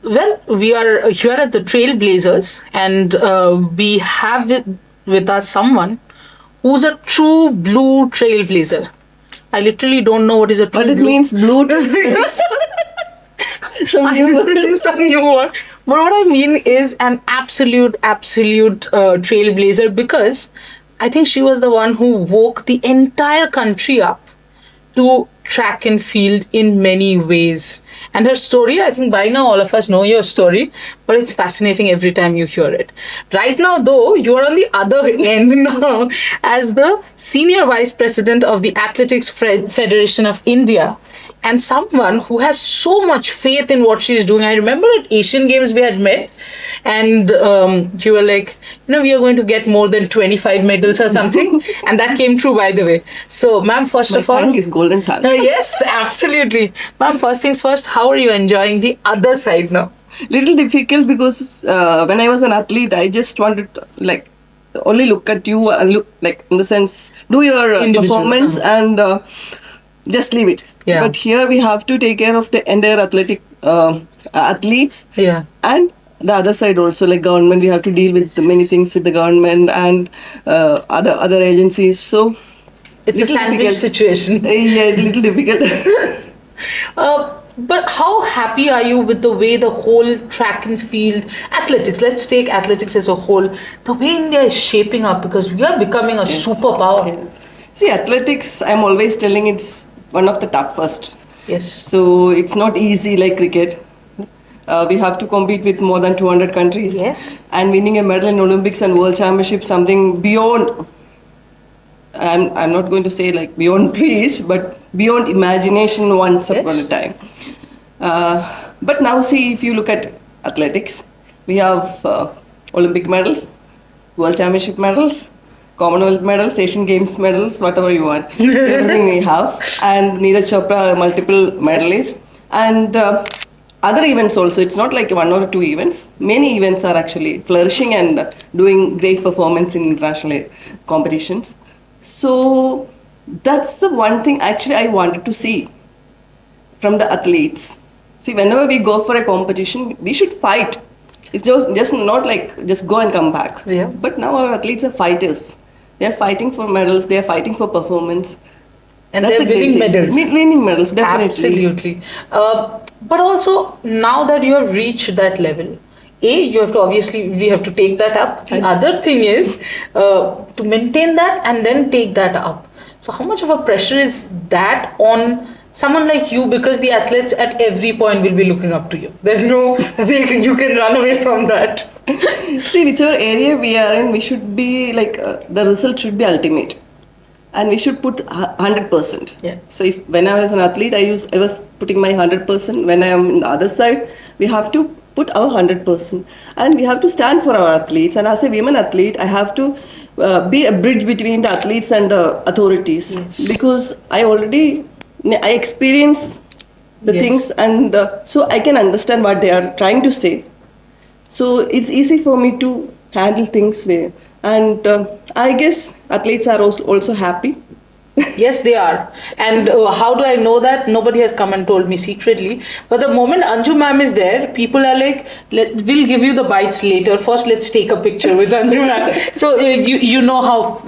Well, we are here at the Trailblazers, and we have with us someone who's a true blue trailblazer. I literally don't know what is a true But it blue. means blue. Some new word. Some new word. But what I mean is an absolute trailblazer, because I think she was the one who woke the entire country up to track and field in many ways. And her story, I think by now all of us know your story, but it's fascinating every time you hear it. Right now, though, you are on the other end now as the Senior Vice President of the Athletics Federation of India, and someone who has so much faith in what she's doing. I remember at Asian Games we had met, and you were like, we are going to get more than 25 medals or something. And that came true, by the way. So, ma'am, first of all... My tongue is golden tongue. Yes, absolutely. Ma'am, first things first, how are you enjoying the other side now? Little difficult because when I was an athlete, I just wanted to, only look at you and look, in the sense, do your performance and just leave it. Yeah. But here we have to take care of the entire athletic athletes. Yeah. And the other side also, like government, we have to deal with many things with the government and other agencies. So it's a sandwich situation. Yeah, it's a little difficult. But how happy are you with the way the whole track and field athletics, let's take athletics as a whole, the way India is shaping up, because we are becoming a superpower. Yes. See, athletics, I'm always telling it's one of the toughest. Yes. So it's not easy like cricket. We have to compete with more than 200 countries. Yes. And winning a medal in Olympics and World Championships, something beyond, I'm not going to say like beyond reach, but beyond imagination once upon a time. But now see, if you look at athletics, we have Olympic medals, World Championship medals, Commonwealth medals, Asian Games medals, whatever you want. Everything we have. And Neeraj Chopra, multiple medalists. And other events also, it's not like one or two events. Many events are actually flourishing and doing great performance in international competitions. So that's the one thing actually I wanted to see from the athletes. See, whenever we go for a competition, we should fight. It's just not like just go and come back. Yeah. But now our athletes are fighters. They are fighting for medals. They are fighting for performance. And they're winning medals. Winning medals, definitely. Absolutely. But also, now that you have reached that level, you have to we have to take that up. The other thing is to maintain that and then take that up. So how much of a pressure is that on someone like you, because the athletes at every point will be looking up to you? There's no way you can run away from that. See, whichever area we are in, we should be like, the result should be ultimate. And we should put 100%. Yeah. So when I was an athlete, I was putting my 100%. When I am on the other side, we have to put our 100%. And we have to stand for our athletes. And as a women athlete, I have to be a bridge between the athletes and the authorities. Yes. Because I experience the things, and so I can understand what they are trying to say. So it's easy for me to handle things there. And I guess athletes are also happy. Yes, they are. And how do I know that? Nobody has come and told me secretly. But the moment Anju ma'am is there, people are like, we'll give you the bites later. First, let's take a picture with Anju ma'am. So you know how,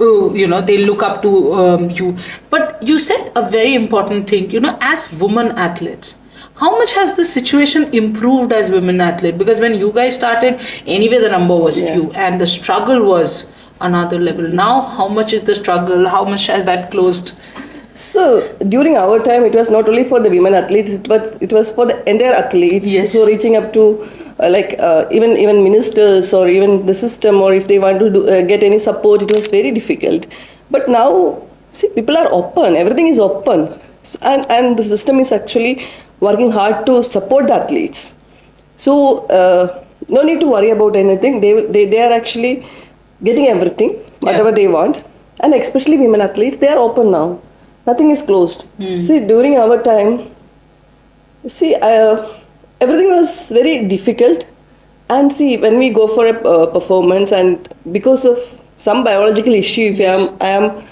they look up to you. But you said a very important thing, as women athletes. How much has the situation improved as women athlete? Because when you guys started, anyway, the number was few and the struggle was another level. Now, how much is the struggle? How much has that closed? So, during our time, it was not only for the women athletes, but it was for the entire athletes. Yes. So, reaching up to even ministers or even the system, or if they want to get any support, it was very difficult. But now, see, people are open. Everything is open. And the system is actually working hard to support the athletes. So, no need to worry about anything. They are actually getting everything, whatever they want. And especially women athletes, they are open now. Nothing is closed. See, during our time, everything was very difficult. And see, when we go for a performance, and because of some biological issue, if I am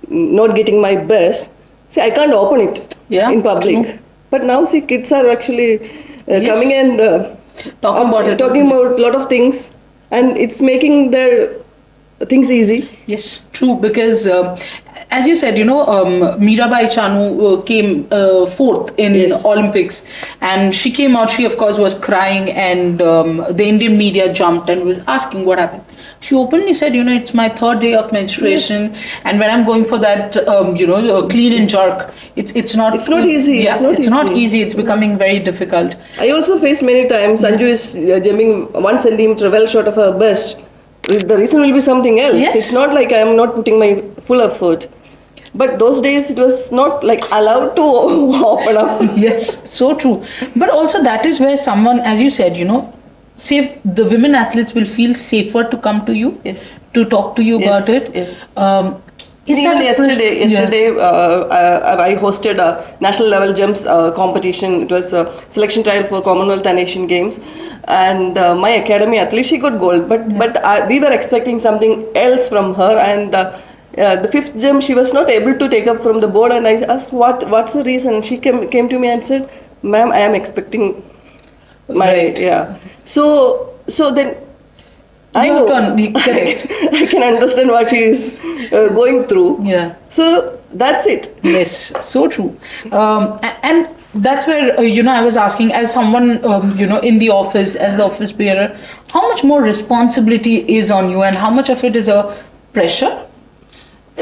not getting my best, see, I can't open it in public. True. But now, see, kids are actually Yes. coming and Talking about it. talking about a lot of things, and it's making their things easy. Yes, true. Because as you said, Mirabai Chanu came fourth in Yes. Olympics, and she came out. She, of course, was crying, and the Indian media jumped and was asking what happened. She openly said, it's my third day of menstruation, and when I'm going for that, clean and jerk, it's not. It's not easy. Yeah, It's not easy. easy. It's becoming very difficult. I also faced many times Anju is jumping 1 centimeter well short of her best. The reason will be something else. Yes. It's not like I am not putting my full effort. But those days it was not like allowed to open up. Yes, so true. But also that is where someone, as you said, say the women athletes will feel safer to come to you, Yes. to talk to you Yes, about it. yes. Is Even that yesterday, I hosted a national level jumps competition. It was a selection trial for Commonwealth and Asian Games, and my academy athlete, she got gold. But we were expecting something else from her, and the fifth jump she was not able to take up from the board. And I asked what's the reason. She came to me and said, "Ma'am, I am expecting my Right. yeah." So then. I Your know. turn, correct. I can understand what she is going through. Yeah. So that's it. Yes, so true. And that's where, I was asking, as someone, in the office, as the office bearer, how much more responsibility is on you and how much of it is a pressure?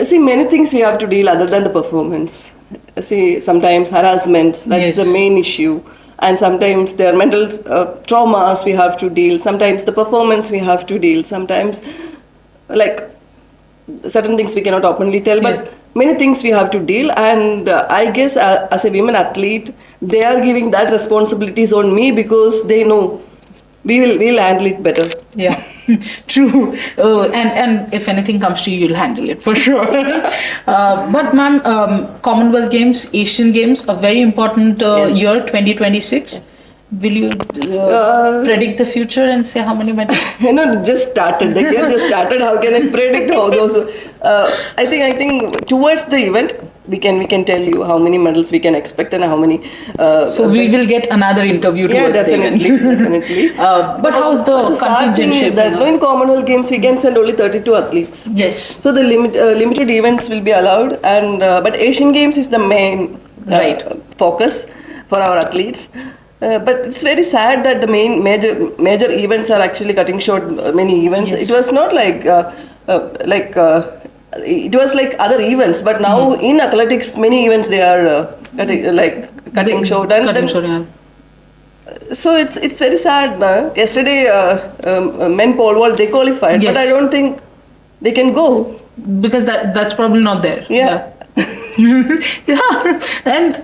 See, many things we have to deal other than the performance. See, sometimes harassment, that's Yes. the main issue. And sometimes there are mental traumas we have to deal. Sometimes the performance we have to deal. Sometimes, like, certain things we cannot openly tell, but Yeah. many things we have to deal. And I guess as a women athlete, they are giving that responsibilities on me because they know we'll handle it better. Yeah, true. And if anything comes to you, you'll handle it for sure. But ma'am, Commonwealth Games, Asian Games, a very important Yes. year, 2026. Will you predict the future and say how many medals? Just started. The year just started. How can I predict how those? I think towards the event we can tell you how many medals we can expect and how many. So we will get another interview Yeah, towards the event. definitely. But how's the sad contingent thing is shaping that up? in Commonwealth Games we can send only 32 athletes. Yes. So the limited events will be allowed, and but Asian Games is the main Right. focus for our athletes. But it's very sad that the major events are actually cutting short many events. Yes. It was not like it was like other events, but now in athletics many events they are cutting short. And Cutting then- short, yeah. so it's very sad. Yesterday, men pole vault they qualified, Yes. but I don't think they can go. Because that's probably not there. Yeah. Yeah. And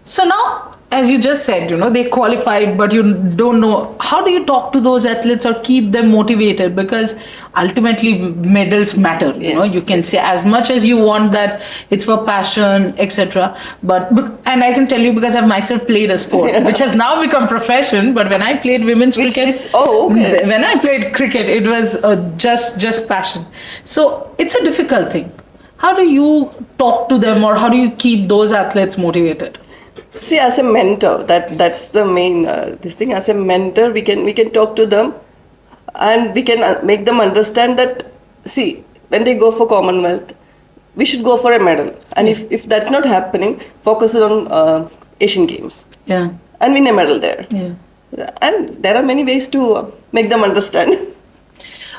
so now, as you just said, they qualified, but you don't know. How do you talk to those athletes or keep them motivated? Because ultimately, medals matter. Yes, You can say as much as you want that it's for passion, etc. And I can tell you because I've myself played a sport, which has now become profession. But when I played women's cricket, okay. when I played cricket, it was just passion. So it's a difficult thing. How do you talk to them, or how do you keep those athletes motivated? See, as a mentor, that's the main this thing. As a mentor, we can talk to them, and we can make them understand that. See, when they go for Commonwealth, we should go for a medal, and if that's not happening, focus on Asian Games Yeah. and win a medal there. Yeah. And there are many ways to make them understand.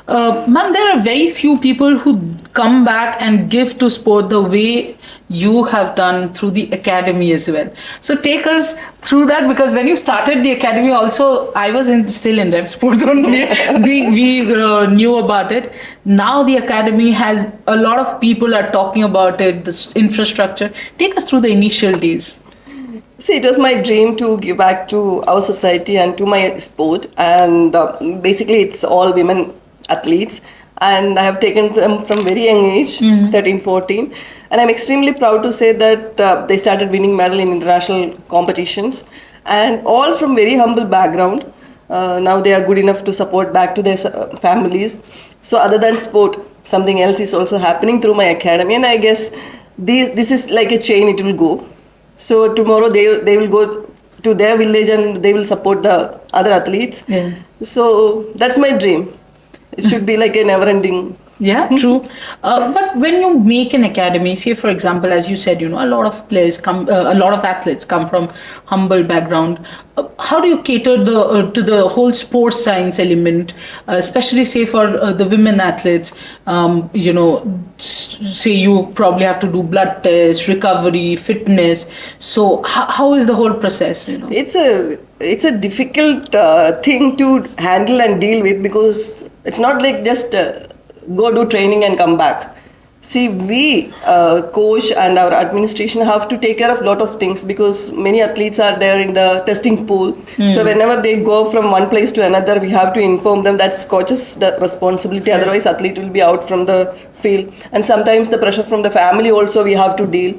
Ma'am, there are very few people who come back and give to sport the way you have done through the academy as well. So take us through that, because when you started the academy, also I was still in Revsportz only. we knew about it. Now the academy has a lot of people are talking about it. The infrastructure. Take us through the initial days. See, it was my dream to give back to our society and to my sport, and basically it's all women athletes, and I have taken them from very young age, 13, 14, and I'm extremely proud to say that they started winning medal in international competitions, and all from very humble background. Now they are good enough to support back to their families. So other than sport, something else is also happening through my academy, and I guess this is like a chain, it will go. So tomorrow they will go to their village and they will support the other athletes. Yeah. So that's my dream. It should be like a never-ending. Yeah, true. But when you make an academy, say for example, as you said, a lot of players come, a lot of athletes come from humble background. How do you cater to the whole sports science element, especially say for the women athletes? Say you probably have to do blood tests, recovery, fitness. So how is the whole process? It's a difficult thing to handle and deal with, because it's not like just go do training and come back. See, we coach and our administration have to take care of a lot of things, because many athletes are there in the testing pool. So whenever they go from one place to another, we have to inform them. That's coach's responsibility. Otherwise, athlete will be out from the field. And sometimes the pressure from the family also we have to deal.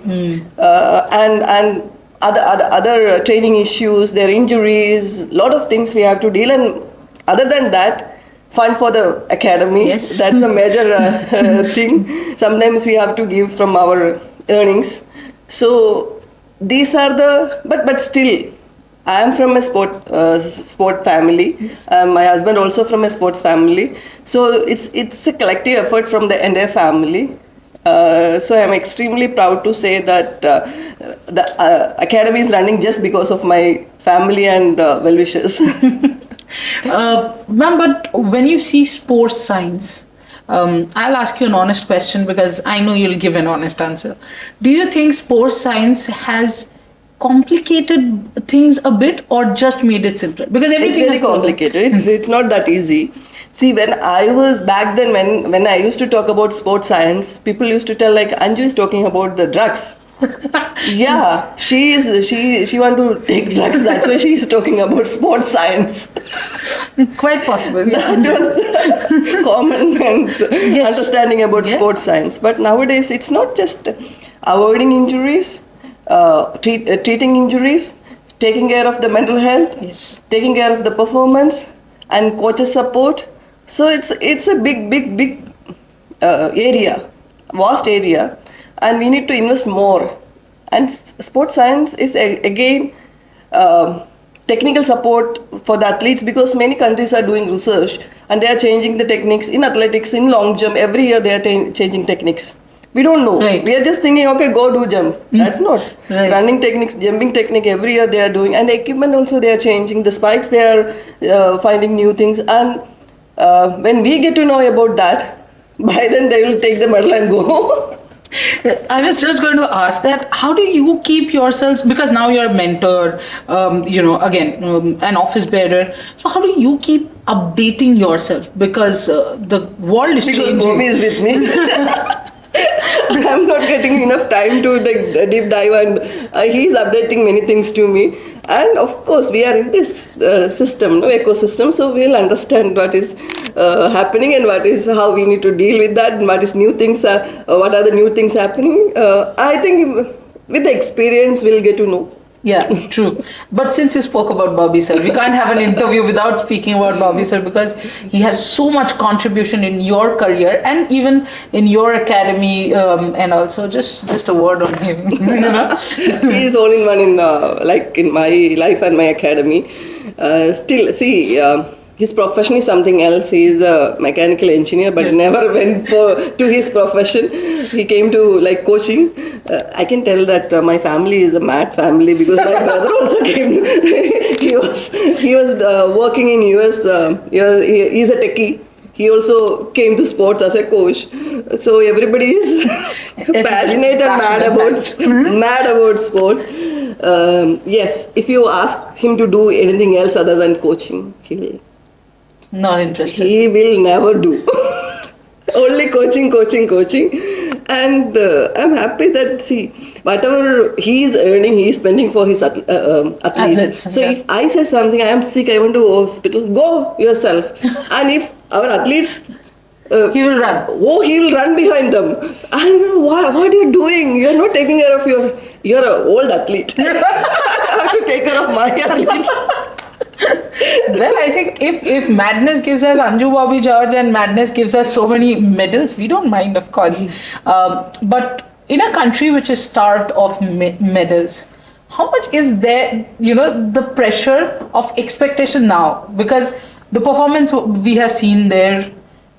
And other training issues, their injuries, lot of things we have to deal. And other than that, fund for the academy. Yes. That's a major thing. Sometimes we have to give from our earnings. So these are but still, I am from a sport family. Yes. My husband also from a sports family. So it's a collective effort from the entire family. So I'm extremely proud to say that the academy is running just because of my family and well-wishers. Ma'am, but when you see sports science, I'll ask you an honest question because I know you'll give an honest answer. Do you think sports science has complicated things a bit or just made it simpler? Because everything It's very has proven- complicated. It's not that easy. See, when I was back then, when I used to talk about sports science, people used to tell like Anju is talking about the drugs. Yeah, she want to take drugs. That's why she is talking about sports science. Quite possible. Yeah. That was the common and Yes. understanding about Yeah. sports science. But nowadays, it's not just avoiding injuries, treating injuries, taking care of the mental health, Yes. taking care of the performance, and coaches support. So it's a big area, vast area, and we need to invest more. And sports science is again technical support for the athletes, because many countries are doing research and they are changing the techniques in athletics, in long jump. Every year they are changing techniques. We don't know. Right. We are just thinking, okay, go do jump. That's not. Right. Running techniques, jumping technique, every year they are doing. And the equipment also they are changing. The spikes, they are finding new things. And when we get to know about that, by then they will take the medal and go. I was just going to ask that how do you keep yourselves, because now you're a mentor, an office bearer. So how do you keep updating yourself? Because the world is Because changing. Bobby is with me. I'm not getting enough time to deep dive, and he's updating many things to me. And of course, we are in this ecosystem, so we'll understand what is happening and how we need to deal with that, and what are the new things happening. I think with the experience, we'll get to know. Yeah, true. But since you spoke about Bobby sir, we can't have an interview without speaking about Bobby sir, because he has so much contribution in your career and even in your academy, and also just a word on him. He is all in one in my life and my academy. Still, see, his profession is something else. He is a mechanical engineer, but never went to his profession. He came to coaching. I can tell that my family is a mad family, because my brother also came. he was working in US. He's a techie. He also came to sports as a coach. So everybody is passionate and mad about sport. Yes, if you ask him to do anything else other than coaching, Not interested. he will never do. Only coaching. And I'm happy that, see, whatever he is earning, he is spending for his athletes. So if I say something, I am sick, I want to go to hospital, go yourself. And if our athletes, he will run. he will run behind them. And what are you doing? You are not taking care of you're an old athlete. I have to take care of my athletes. Well, I think if Madness gives us Anju Bobby George and Madness gives us so many medals, we don't mind, of course. But in a country which is starved of medals, how much is there, the pressure of expectation now? Because the performance we have seen there,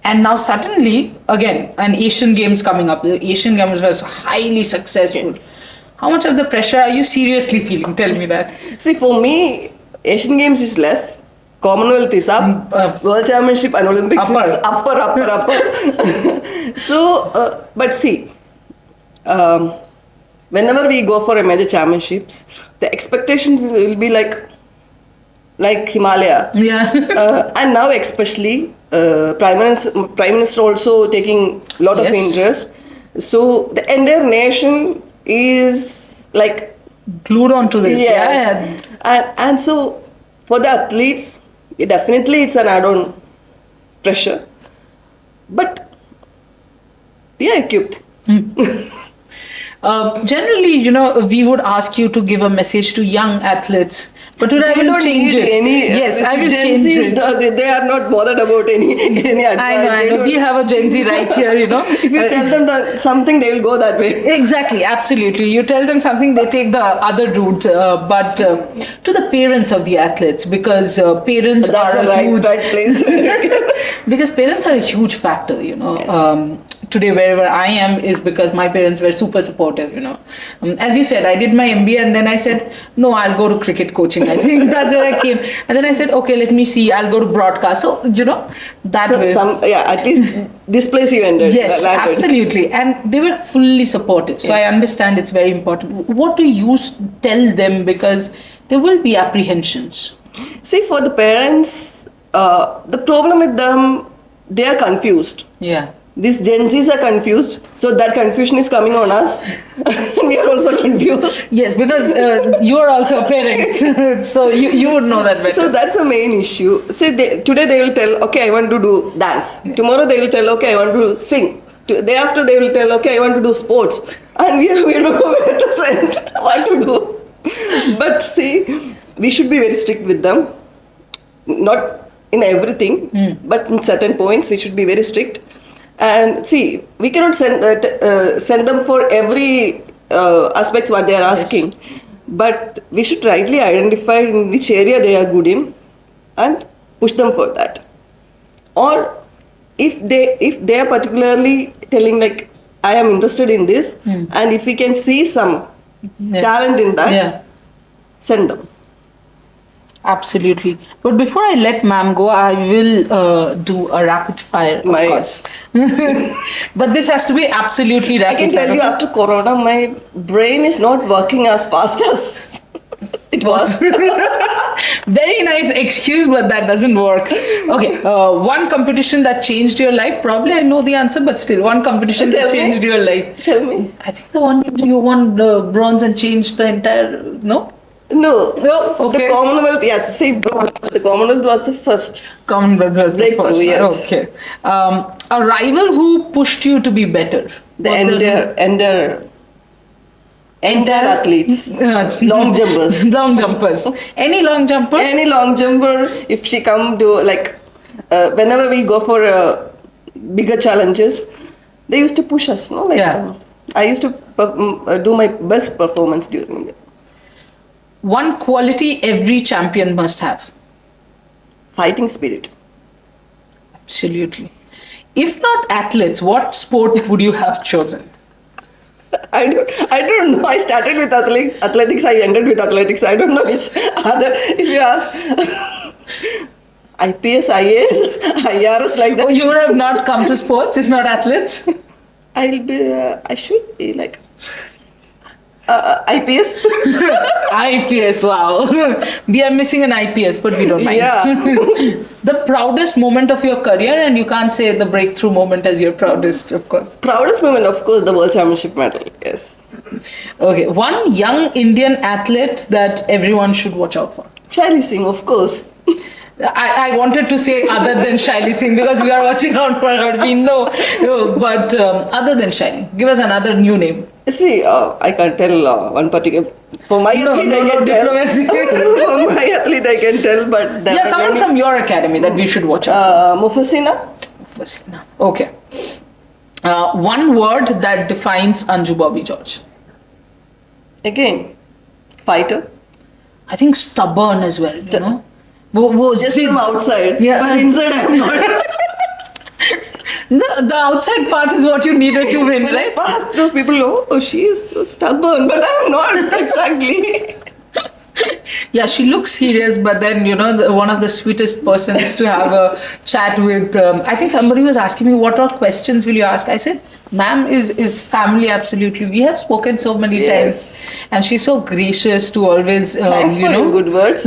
and now suddenly, again, an Asian Games coming up. The Asian Games was highly successful. Yes. How much of the pressure are you seriously feeling? Tell me that. See, for me, Asian Games is less. Commonwealth is up. World Championship and Olympics is upper. So, but see, whenever we go for a major championships, the expectations will be like Himalaya. Yeah. And now especially, Prime Minister also taking a lot of Yes. interest. So the entire nation is like Glued onto this. yes. Yeah. And so for the athletes, definitely it's an add-on pressure. But we are equipped. Generally, we would ask you to give a message to young athletes. But today I They will don't change need it. Yes, I will Gen change Zs, it. they are not bothered about any advice. I They know. don't- We have a Gen Z right here, If you tell them something, they will go that way. Exactly, absolutely. You tell them something, they take the other route. But to the parents of the athletes, because parents That's are the a huge right place. because parents are a huge factor. Yes. Today wherever I am is because my parents were super supportive. As you said, I did my MBA and then I said, no, I'll go to cricket coaching. I think that's where I came. And then I said, okay, let me see, I'll go to broadcast. So that way. At least this place you ended. Yes, landed. absolutely. And they were fully supportive. So I Yes. understand it's very important. What do you tell them? Because there will be apprehensions. See, for the parents, the problem with them, they are confused. Yeah. These Gen Zs are confused, so that confusion is coming on us. We are also confused. Yes, because you are also a parent. So you would know that better. So that's the main issue. See, today they will tell, okay, I want to do dance. Yeah. Tomorrow they will tell, okay, I want to sing. Day after they will tell, okay, I want to do sports. And we don't know where to send, what to do. But see, we should be very strict with them. Not in everything, but in certain points we should be very strict. And see, we cannot send them for every aspects what they are asking. Yes. But we should rightly identify in which area they are good in and push them for that. Or if they are particularly telling like, I am interested in this, and if we can see some talent in that, send them. Absolutely. But before I let ma'am go, I will do a rapid fire, of course. But this has to be absolutely rapid fire. I can tell you after Corona, my brain is not working as fast as it was. Very nice excuse, but that doesn't work. Okay, one competition that changed your life. Probably I know the answer, but still, one competition that changed your life. Tell me. I think the one you won the bronze and changed the entire, no? No. Okay. The Commonwealth, yes, see, the Commonwealth was the first. Commonwealth was the first. Yes. Okay. A rival who pushed you to be better. The entire athletes. Long jumpers. Long jumpers. Any long jumper? Any long jumper, if she come to whenever we go for bigger challenges, they used to push us, no? I used to do my best performance during it. One quality every champion must have. Fighting spirit. Absolutely. If not athletes, what sport would you have chosen? I don't know. I started with athletics. I ended with athletics. I don't know which other. If you ask, IPS, IAS, IRS like that. Oh, you would have not come to sports if not athletes? I should be like IPS. IPS, wow. We are missing an IPS, but we don't mind. Yeah. The proudest moment of your career, and you can't say the breakthrough moment as your proudest, of course. Proudest moment, of course, the World Championship medal, yes. Okay, one young Indian athlete that everyone should watch out for. Shaili Singh, of course. I wanted to say other than Shaili Singh because we are watching out for her. We know. But other than Shaili, give us another new name. See, I can't tell one particular. For my athlete, I can tell. For my athlete, I can tell, but someone from your academy that we should watch out for. Mufasina. Okay. One word that defines Anju Bobby George. Again, Fighter. I think stubborn as well, you know. Just from outside. Yeah. But inside I'm not. The outside part is what you needed to win, When I right? pass through, people go, oh, she is so stubborn. But I'm not exactly. Yeah, she looks serious, but then, you know, one of the sweetest persons to have a chat with. I think somebody was asking me, what all questions will you ask? I said, ma'am is family, absolutely. We have spoken so many Yes. times, and she's so gracious to always, Thanks you for know. your good words.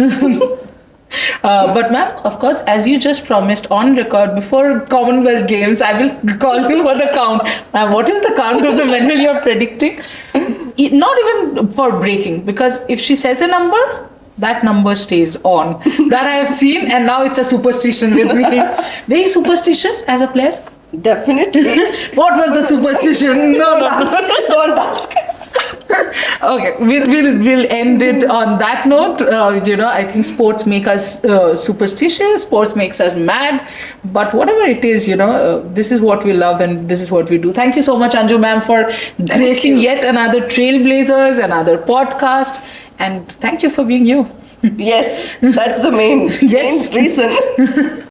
But ma'am, of course, as you just promised on record before Commonwealth Games, I will call you for the count. Ma'am, what is the count of the medal you're predicting? Not even for breaking, because if she says a number, that number stays on. That I have seen, and now it's a superstition with me. Very superstitious as a player. Definitely. What was the superstition? No, no. Don't ask. Okay, we'll end it on that note. You know, I think sports make us superstitious. Sports makes us mad. But whatever it is, you know, this is what we love and this is what we do. Thank you so much, Anju ma'am, for gracing yet another Trailblazers, another podcast, and thank you for being you. Yes, that's the main Yes. reason.